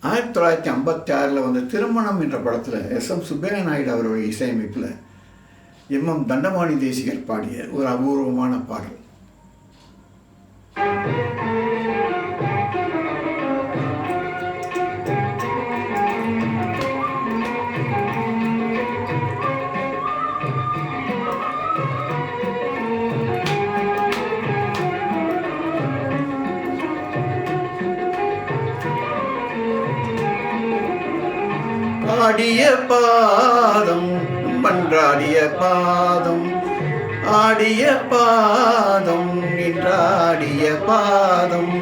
1956 வந்த திருமணம் என்ற படத்தில் எஸ்.எம். சுப்பையா நாயுடு அவருடைய இசையமைப்பில் எம்.எம். தண்டபாணி தேசிகர் பாடிய ஒரு அபூர்வமான பாடல். ஆடிய பாதம் மன்றாடிய பாதம், ஆடிய பாதம் நின்றாடிய பாதம்,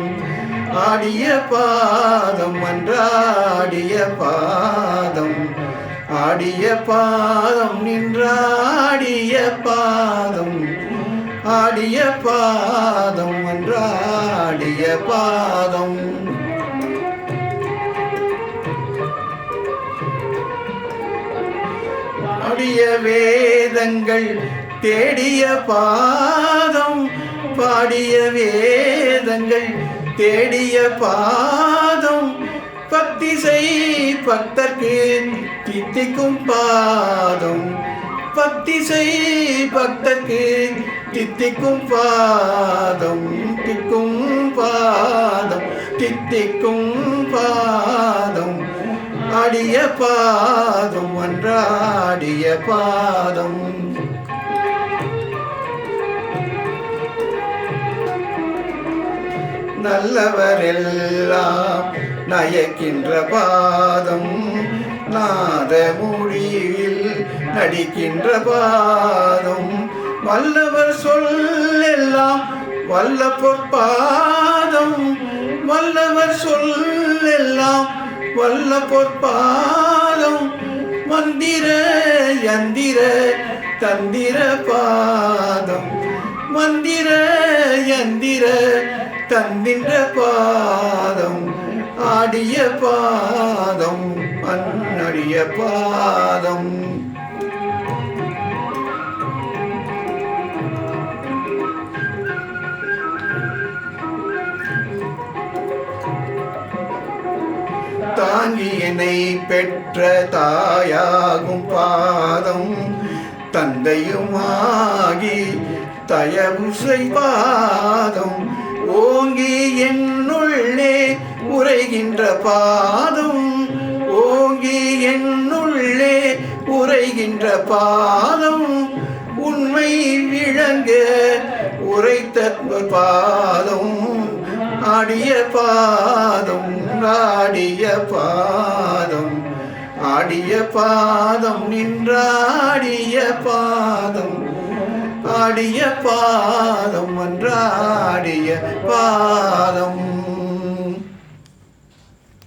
ஆடிய பாதம் மன்றாடிய பாதம், ஆடிய பாதம் நின்றாடிய பாதம், ஆடிய பாதம் மன்றாடிய பாதம். பாடிய வேதங்கள் தேடிய பாதம், பாடிய வேதங்கள் தேடிய பாதம், பக்திசை பக்தர்க்கு தித்திக்கும் பாதம், பக்திசை பக்தர்க்கு தித்திக்கும் பாதம், திக்கும் பாதம் தித்திக்கும் பாதம், ஆடிய பாதம் அன்றாடிய பாதம். நல்லவரெல்லாம் நயக்கின்ற பாதம், நாத மொழியில் நடிக்கின்ற பாதம், வல்லவர் சொல்லெல்லாம் வல்ல பொற்பாதம், வல்லவர் சொல்லெல்லாம் வல்ல பொற்பாதம், மந்திர யந்திர தந்திர பாதம், மந்திர யந்திர தந்திர பாதம், ஆடிய பாதம் அன்னடிய பாதம். தாங்கியனை பெற்ற தாயாகும் பாதம், தந்தையுமாகி தயவுசை பாதம், ஓங்கி என்னுள்ளே உரைகின்ற பாதம், ஓங்கி என்னுள்ளே உரைகின்ற பாதம், உண்மை விளங்க உரைத்த பாதம், ஆடிய பாதம் ஆடிய பாதம், ஆடிய பாதம் நின்றாடிய பாதம், ஆடிய பாதம் அன்றாடிய பாதம்.